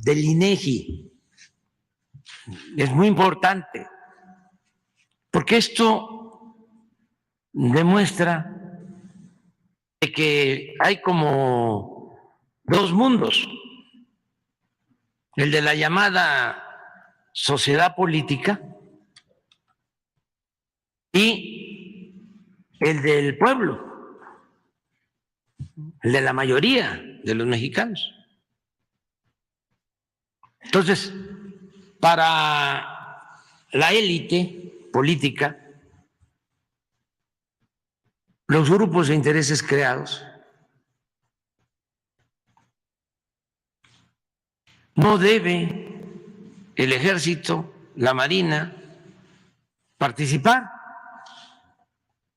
del INEGI. Es muy importante, porque esto demuestra que hay como dos mundos, el de la llamada sociedad política y el del pueblo, el de la mayoría de los mexicanos. Entonces, para la élite política, los grupos de intereses creados no debe el ejército, la marina, participar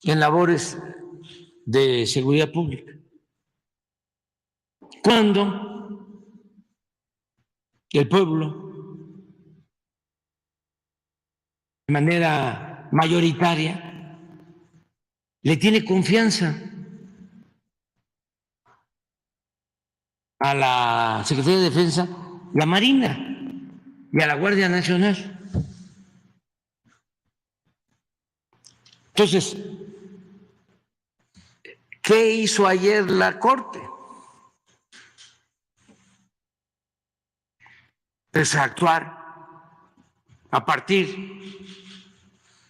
en labores de seguridad pública. Cuando el pueblo, de manera mayoritaria, le tiene confianza a la Secretaría de Defensa, la Marina y a la Guardia Nacional. Entonces, ¿qué hizo ayer la Corte? Pues actuar a partir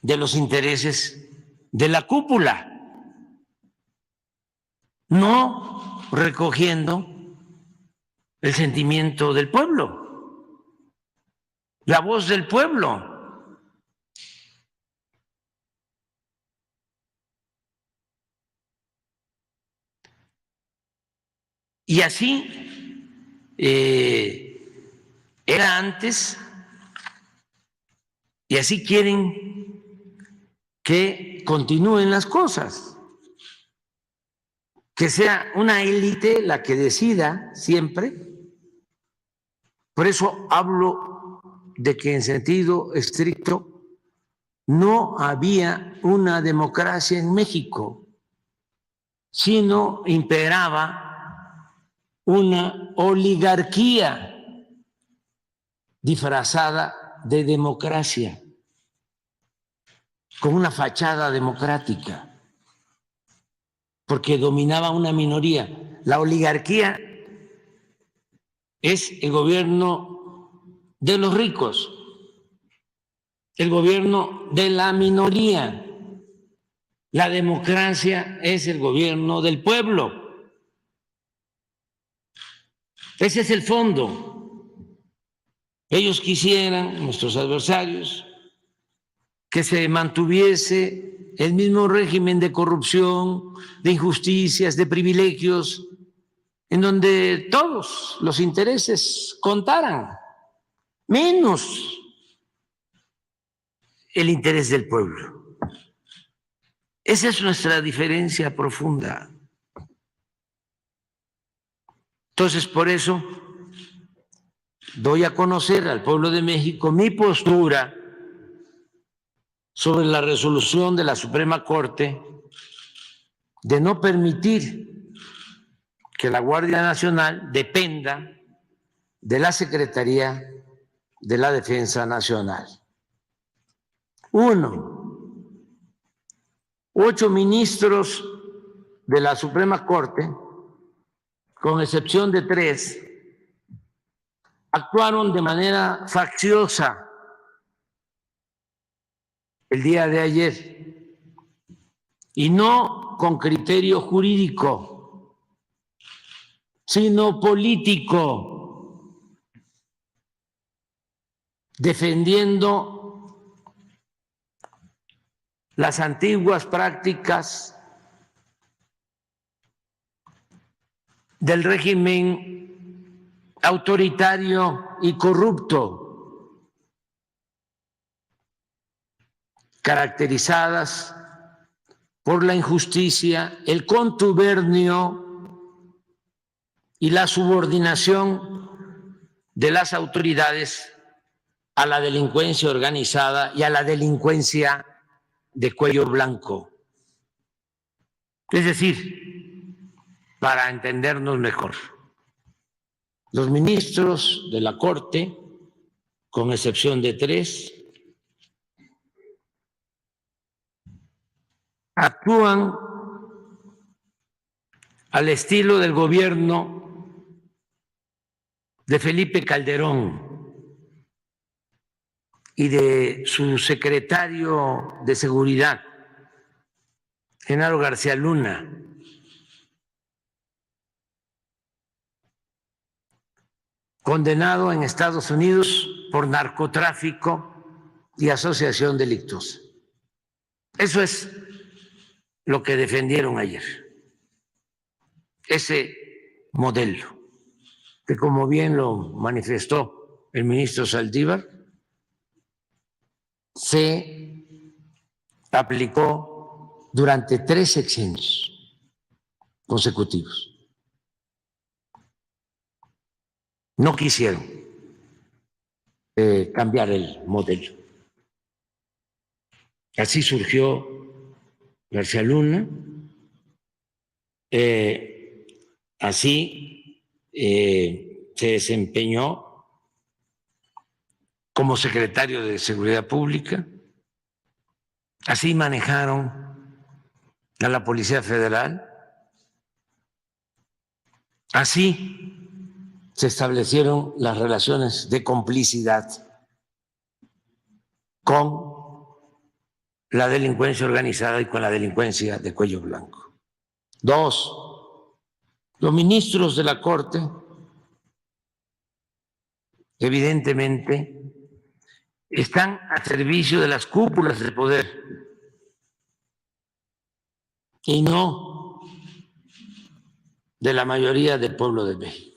de los intereses de la cúpula, no recogiendo el sentimiento del pueblo, la voz del pueblo. Y así era antes, y así quieren que continúen las cosas, que sea una élite la que decida siempre. Por eso hablo de que en sentido estricto no había una democracia en México, sino imperaba una oligarquía disfrazada de democracia, con una fachada democrática, porque dominaba una minoría. La oligarquía es el gobierno de los ricos, el gobierno de la minoría. La democracia es el gobierno del pueblo. Ese es el fondo. Ellos quisieran, nuestros adversarios, que se mantuviese el mismo régimen de corrupción, de injusticias, de privilegios, en donde todos los intereses contaran, menos el interés del pueblo. Esa es nuestra diferencia profunda. Entonces, por eso doy a conocer al pueblo de México mi postura sobre la resolución de la Suprema Corte de no permitir que la Guardia Nacional dependa de la Secretaría de la Defensa Nacional. 1. 8 ministros de la Suprema Corte, con excepción de 3, actuaron de manera facciosa el día de ayer y no con criterio jurídico, sino político, defendiendo las antiguas prácticas del régimen autoritario y corrupto, caracterizadas por la injusticia, el contubernio y la subordinación de las autoridades a la delincuencia organizada y a la delincuencia de cuello blanco. Es decir, para entendernos mejor, Los ministros de la Corte, con excepción de 3, actúan al estilo del gobierno de Felipe Calderón y de su secretario de Seguridad, Genaro García Luna. Condenado en Estados Unidos por narcotráfico y asociación delictuosa. Eso es lo que defendieron ayer. Ese modelo, que como bien lo manifestó el ministro Saldívar, se aplicó durante 3 sexenios consecutivos. No quisieron cambiar el modelo. Así surgió García Luna, así se desempeñó como secretario de Seguridad Pública, así manejaron a la Policía Federal, así se establecieron las relaciones de complicidad con la delincuencia organizada y con la delincuencia de cuello blanco. 2, los ministros de la Corte, evidentemente, están a servicio de las cúpulas del poder y no de la mayoría del pueblo de México.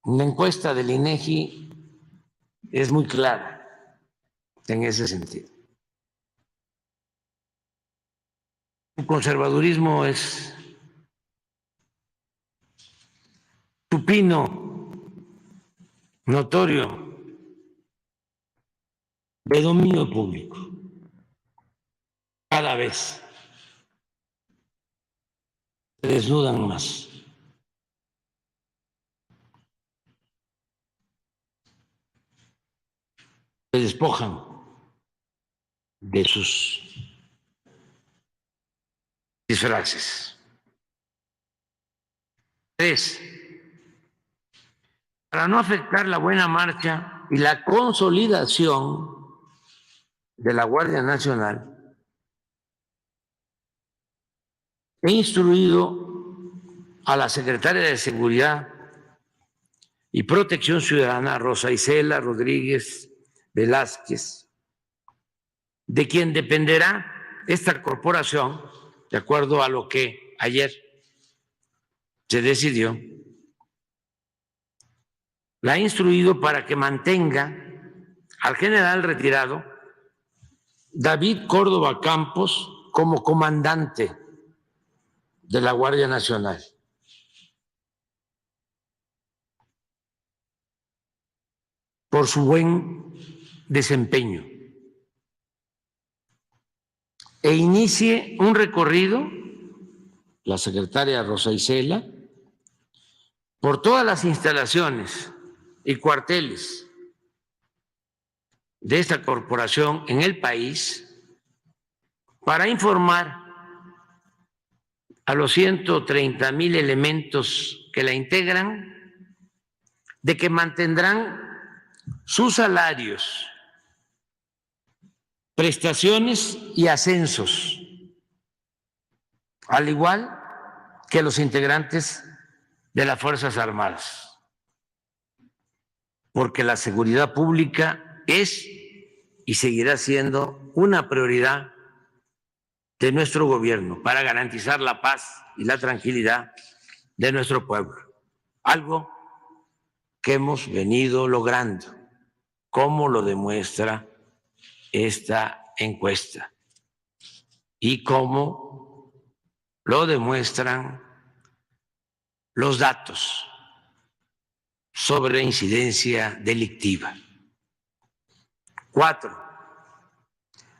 Una encuesta del INEGI es muy clara en ese sentido. El conservadurismo es supino, notorio, de dominio público. Cada vez se desnudan más. Se despojan de sus disfraces. 3, para no afectar la buena marcha y la consolidación de la Guardia Nacional, he instruido a la secretaria de Seguridad y Protección Ciudadana, Rosa Isela Rodríguez Velázquez, de quien dependerá esta corporación, de acuerdo a lo que ayer se decidió, la ha instruido para que mantenga al general retirado David Córdoba Campos como comandante de la Guardia Nacional. Por su buen desempeño. E inicie un recorrido, la secretaria Rosa Isela, por todas las instalaciones y cuarteles de esta corporación en el país para informar a los 130,000 elementos que la integran de que mantendrán sus salarios, prestaciones y ascensos, al igual que los integrantes de las Fuerzas Armadas, porque la seguridad pública es y seguirá siendo una prioridad de nuestro gobierno para garantizar la paz y la tranquilidad de nuestro pueblo, algo que hemos venido logrando, como lo demuestra esta encuesta y como lo demuestran los datos sobre incidencia delictiva. 4,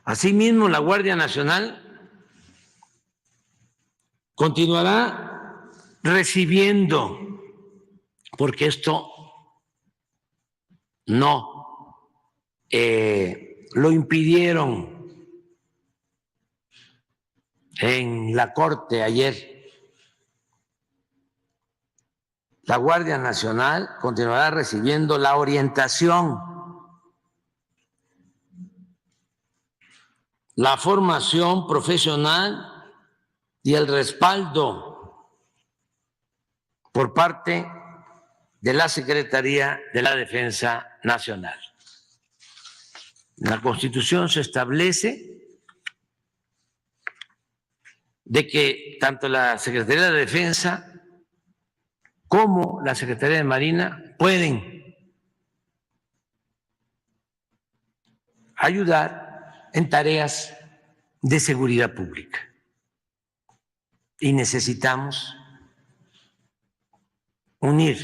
asimismo, la Guardia Nacional continuará recibiendo porque esto no lo impidieron en la Corte ayer. La Guardia Nacional continuará recibiendo la orientación, la formación profesional y el respaldo por parte de la Secretaría de la Defensa Nacional. En la Constitución se establece de que tanto la Secretaría de la Defensa como la Secretaría de Marina pueden ayudar en tareas de seguridad pública. Y necesitamos unir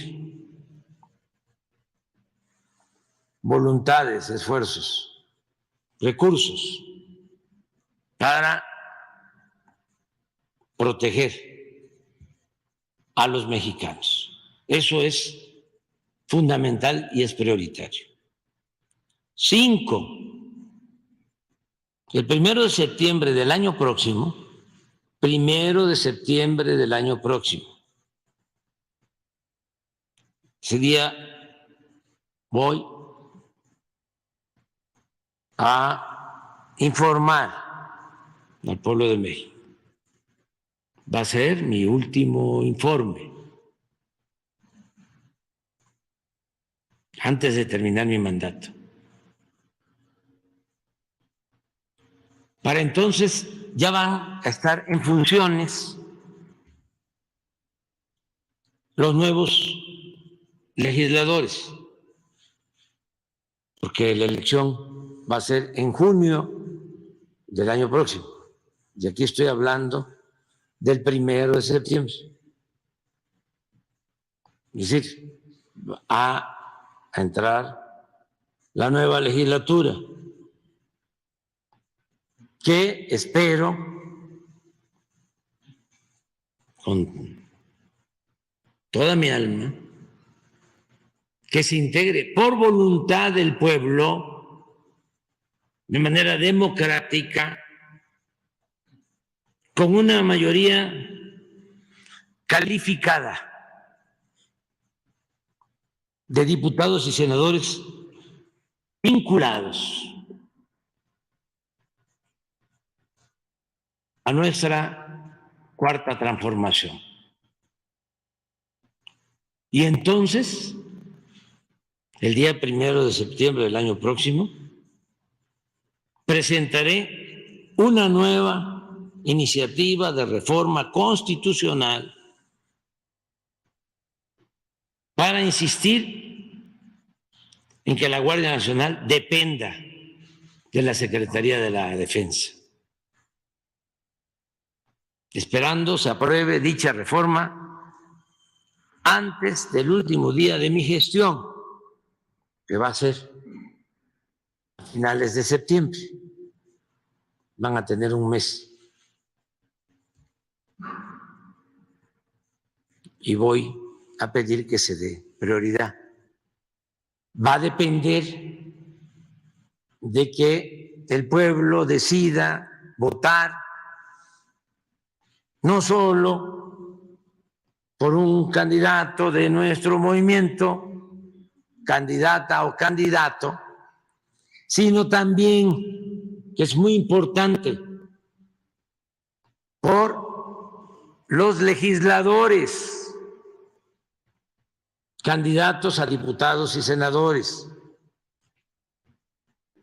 voluntades, esfuerzos, recursos para proteger a los mexicanos. Eso es fundamental y es prioritario. 5. El 1 de septiembre del año próximo, 1 de septiembre del año próximo, ese día voy a informar al pueblo de México. Va a ser mi último informe antes de terminar mi mandato. Para entonces ya van a estar en funciones los nuevos legisladores, porque la elección va a ser en junio del año próximo. Y aquí estoy hablando del 1 de septiembre. Es decir, va a entrar la nueva legislatura, que espero con toda mi alma que se integre por voluntad del pueblo, de manera democrática, con una mayoría calificada de diputados y senadores vinculados a nuestra cuarta transformación. Y entonces, el día 1 de septiembre del año próximo, presentaré una nueva iniciativa de reforma constitucional para insistir en que la Guardia Nacional dependa de la Secretaría de la Defensa, esperando se apruebe dicha reforma antes del último día de mi gestión, que va a ser a finales de septiembre. Van a tener un mes. Y voy a pedir que se dé prioridad. Va a depender de que el pueblo decida votar no solo por un candidato de nuestro movimiento, candidata o candidato, sino también, que es muy importante, por los legisladores, candidatos a diputados y senadores,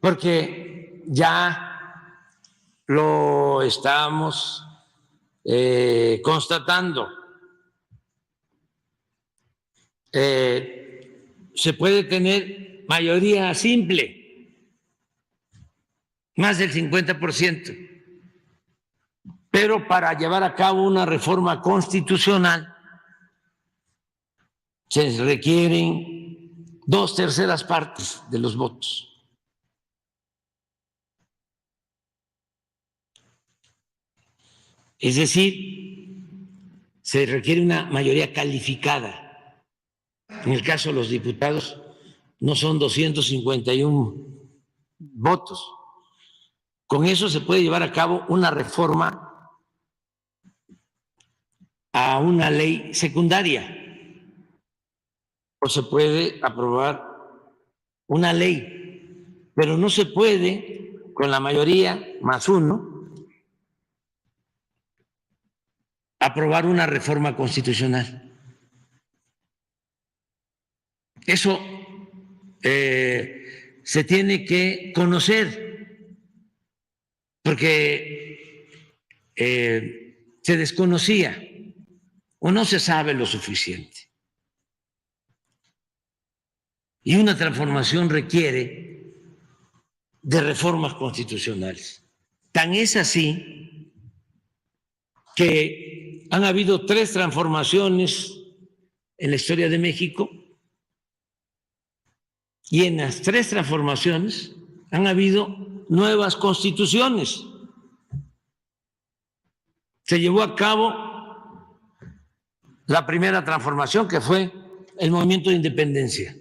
porque ya lo estamos constatando. Se puede tener mayoría simple, más del 50%, pero para llevar a cabo una reforma constitucional se requieren 2/3 partes de los votos. Es decir, se requiere una mayoría calificada En el caso de los diputados, no son 251 votos. Con eso se puede llevar a cabo una reforma a una ley secundaria o se puede aprobar una ley, pero no se puede con la mayoría más uno aprobar una reforma constitucional. Eso se tiene que conocer porque se desconocía o no se sabe lo suficiente. Y una transformación requiere de reformas constitucionales. Tan es así que han habido 3 transformaciones en la historia de México y en las 3 transformaciones han habido nuevas constituciones. Se llevó a cabo la primera transformación, que fue el movimiento de independencia,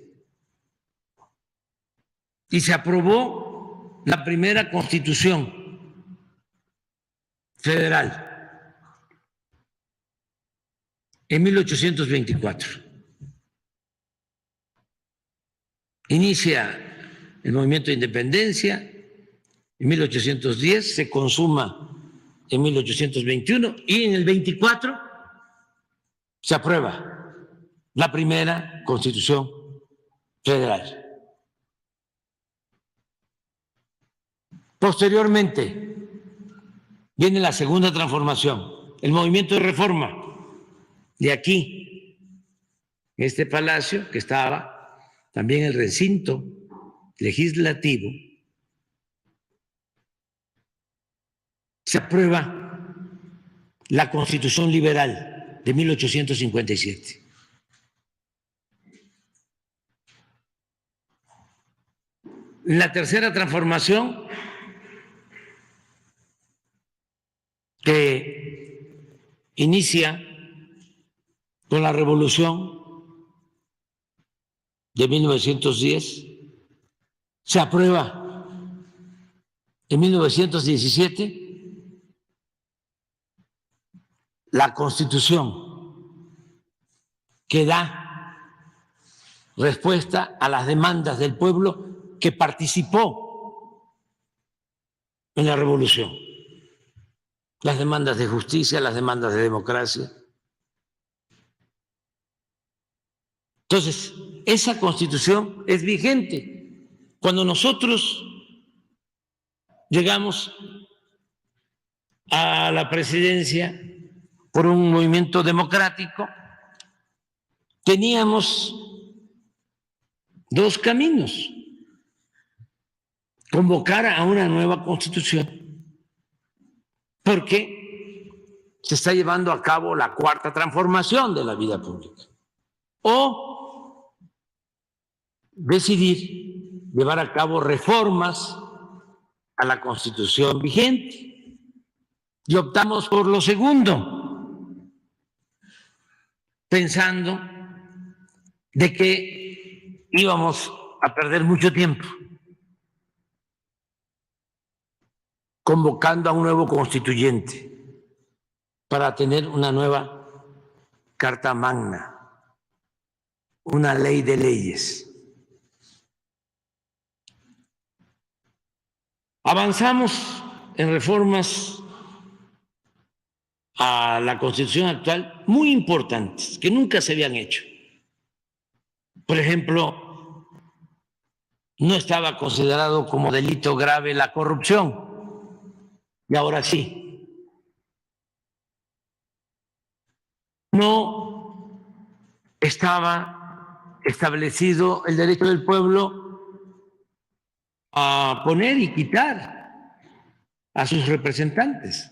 y se aprobó la primera constitución federal en 1824. Inicia el movimiento de independencia en 1810, se consuma en 1821 y en el 24 se aprueba la primera constitución federal. Posteriormente viene la segunda transformación, el movimiento de reforma. De aquí, este palacio, que estaba también el recinto legislativo, se aprueba la Constitución Liberal de 1857. La tercera transformación, que inicia con la Revolución de 1910, se aprueba en 1917 la Constitución que da respuesta a las demandas del pueblo que participó en la Revolución, las demandas de justicia, las demandas de democracia. Entonces, esa Constitución es vigente. Cuando nosotros llegamos a la presidencia por un movimiento democrático, teníamos 2 caminos: convocar a una nueva Constitución, porque se está llevando a cabo la 4ª transformación de la vida pública, o decidir llevar a cabo reformas a la Constitución vigente. Y optamos por lo segundo, pensando de que íbamos a perder mucho tiempo convocando a un nuevo constituyente para tener una nueva Carta Magna, una ley de leyes. Avanzamos en reformas a la Constitución actual muy importantes que nunca se habían hecho. Por ejemplo, no estaba considerado como delito grave la corrupción y ahora sí. No estaba establecido el derecho del pueblo a poner y quitar a sus representantes.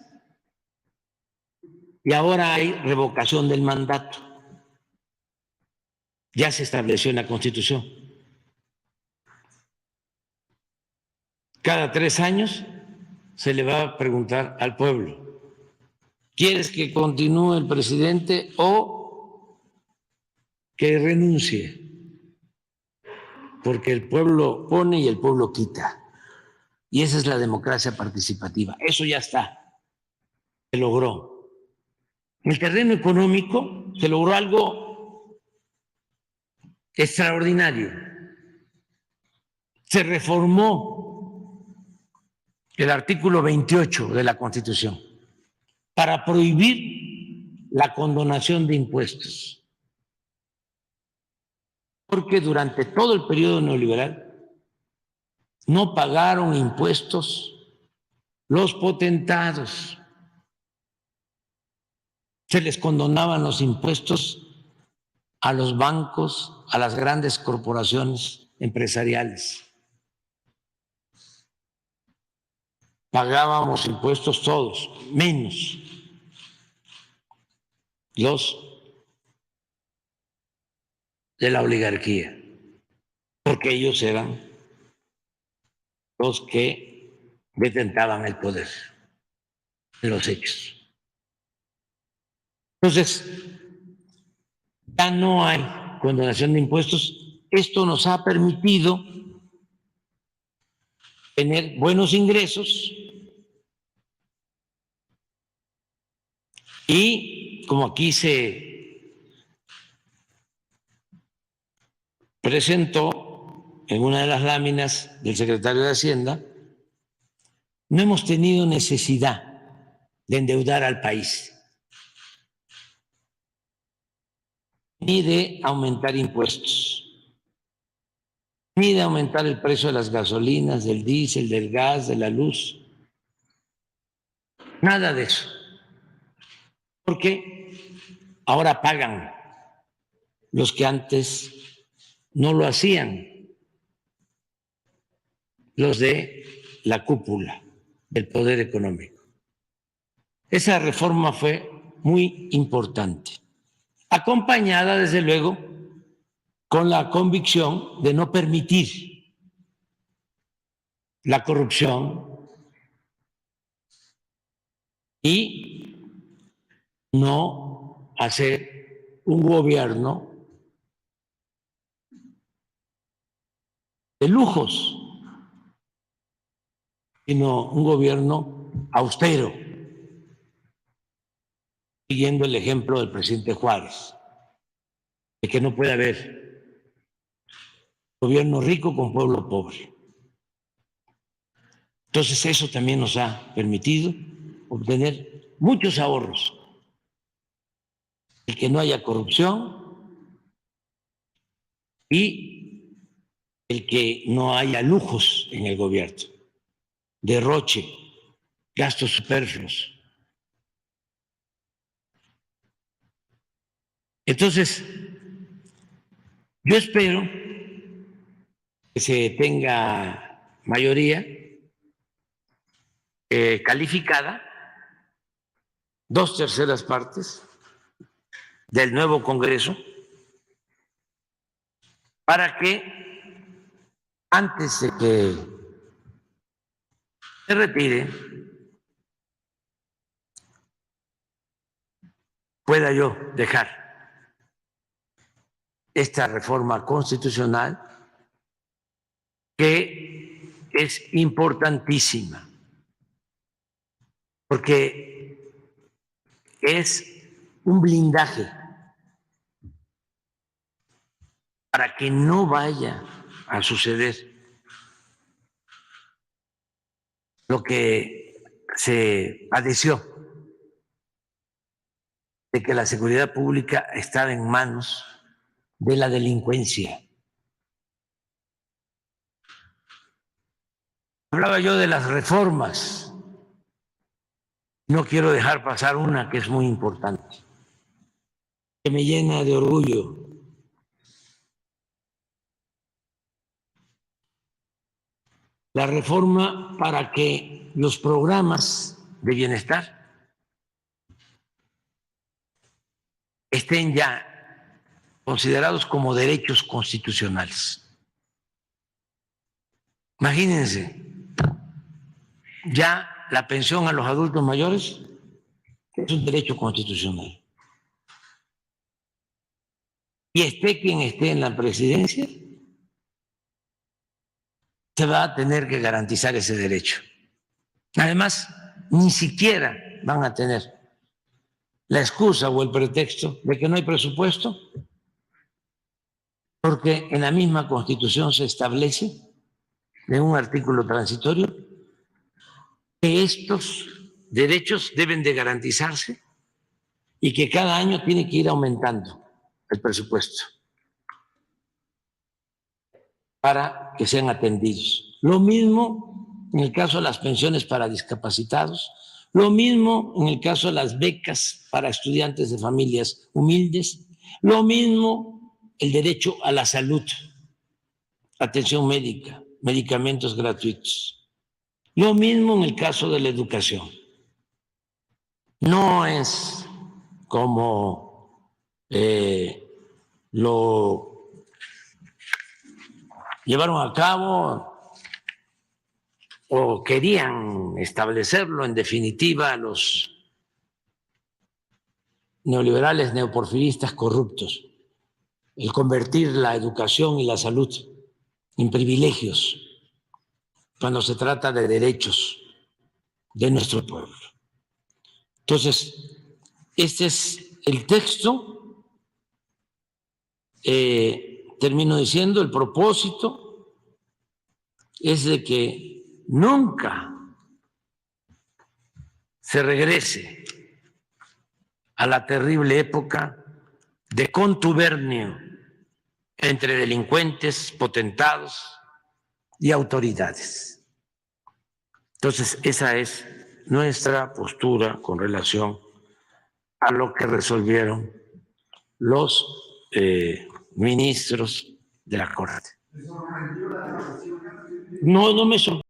Y ahora hay revocación del mandato. Ya se estableció en la Constitución. Cada 3 años se le va a preguntar al pueblo: ¿quieres que continúe el presidente o que renuncie, porque el pueblo pone y el pueblo quita. Y esa es la democracia participativa. Eso ya está, se logró. En el terreno económico se logró algo extraordinario. Se reformó el artículo 28 de la Constitución para prohibir la condonación de impuestos. Porque durante todo el periodo neoliberal no pagaron impuestos los potentados. Se les condonaban los impuestos a los bancos, a las grandes corporaciones empresariales. Pagábamos impuestos todos, menos los de la oligarquía, porque ellos eran los que detentaban el poder en los hechos. Entonces, ya no hay condonación de impuestos. Esto nos ha permitido tener buenos ingresos y, como aquí se presentó en una de las láminas del secretario de Hacienda, no hemos tenido necesidad de endeudar al país, ni de aumentar impuestos, ni de aumentar el precio de las gasolinas, del diésel, del gas, de la luz. Nada de eso. Porque ahora pagan los que antes no lo hacían, los de la cúpula del poder económico. Esa reforma fue muy importante, acompañada desde luego con la convicción de no permitir la corrupción y no hacer un gobierno de lujos, sino un gobierno austero, siguiendo el ejemplo del presidente Juárez, de que no puede haber gobierno rico con pueblo pobre. Entonces eso también nos ha permitido obtener muchos ahorros. El que no haya corrupción y el que no haya lujos en el gobierno, derroche, gastos superfluos. Entonces, yo espero que se tenga mayoría calificada, 2/3 partes del nuevo Congreso, para que antes de que se retire pueda yo dejar esta reforma constitucional que es importantísima, porque es un blindaje para que no vaya a suceder lo que se padeció, de que la seguridad pública estaba en manos de la delincuencia. Hablaba yo de las reformas. No quiero dejar pasar una que es muy importante, que me llena de orgullo. La reforma para que los programas de bienestar estén ya considerados como derechos constitucionales. Imagínense, ya la pensión a los adultos mayores es un derecho constitucional. y esté quien esté en la presidencia, se va a tener que garantizar ese derecho. Además, ni siquiera van a tener la excusa o el pretexto de que no hay presupuesto, porque en la misma Constitución se establece, en un artículo transitorio, que estos derechos deben de garantizarse y que cada año tiene que ir aumentando el presupuesto para que sean atendidos. Lo mismo en el caso de las pensiones para discapacitados, lo mismo en el caso de las becas para estudiantes de familias humildes, lo mismo el derecho a la salud, atención médica, medicamentos gratuitos. Lo mismo en el caso de la educación. No es como lo llevaron a cabo o querían establecerlo en definitiva los neoliberales neoporfiristas corruptos, el convertir la educación y la salud en privilegios cuando se trata de derechos de nuestro pueblo. Entonces, este es el texto. Termino diciendo, el propósito es de que nunca se regrese a la terrible época de contubernio entre delincuentes, potentados y autoridades. Entonces, esa es nuestra postura con relación a lo que resolvieron los ministros de la Corte. No me sorprende.